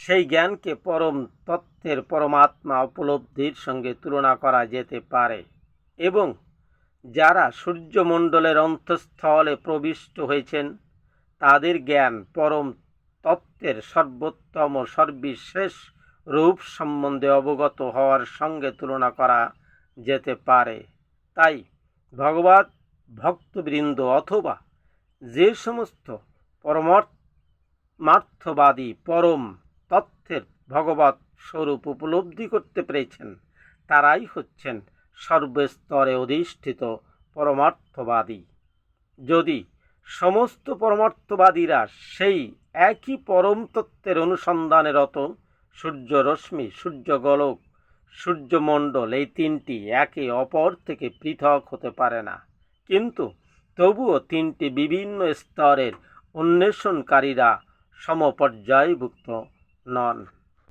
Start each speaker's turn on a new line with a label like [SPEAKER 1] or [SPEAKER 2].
[SPEAKER 1] সেই জ্ঞানকে পরম তত্ত্বের পরমাত্মা উপলব্ধির সঙ্গে তুলনা করা যেতে পারে এবং যারা সূর্যমণ্ডলের অন্তঃস্থলে প্রবিষ্ট হয়েছেন তাদের জ্ঞান পরম তত্ত্বের সর্বোত্তম সর্বশেষ রূপ সম্বন্ধে অবগত হওয়ার সঙ্গে তুলনা করা যেতে পারে। তাই ভগবৎ ভক্তবৃন্দ অথবা যে সমস্ত পরমার্থবাদী পরম তত্ত্বের ভগবৎ স্বরূপ উপলব্ধি করতে পেরেছেন তারাই হচ্ছেন সর্বস্তরে অধিষ্ঠিত পরমার্থবাদী। যদি সমস্ত পরমার্থবাদীরা সেই একই পরম তত্ত্বের অনুসন্ধানে রত, সূর্যরশ্মি, সূর্যগোলক, সূর্যমণ্ডল এই তিনটি একে অপর থেকে পৃথক হতে পারে না, কিন্তু তবুও তিনটি বিভিন্ন স্তরের অন্বেষণকারীরা সমপর্যায়ভুক্ত নন।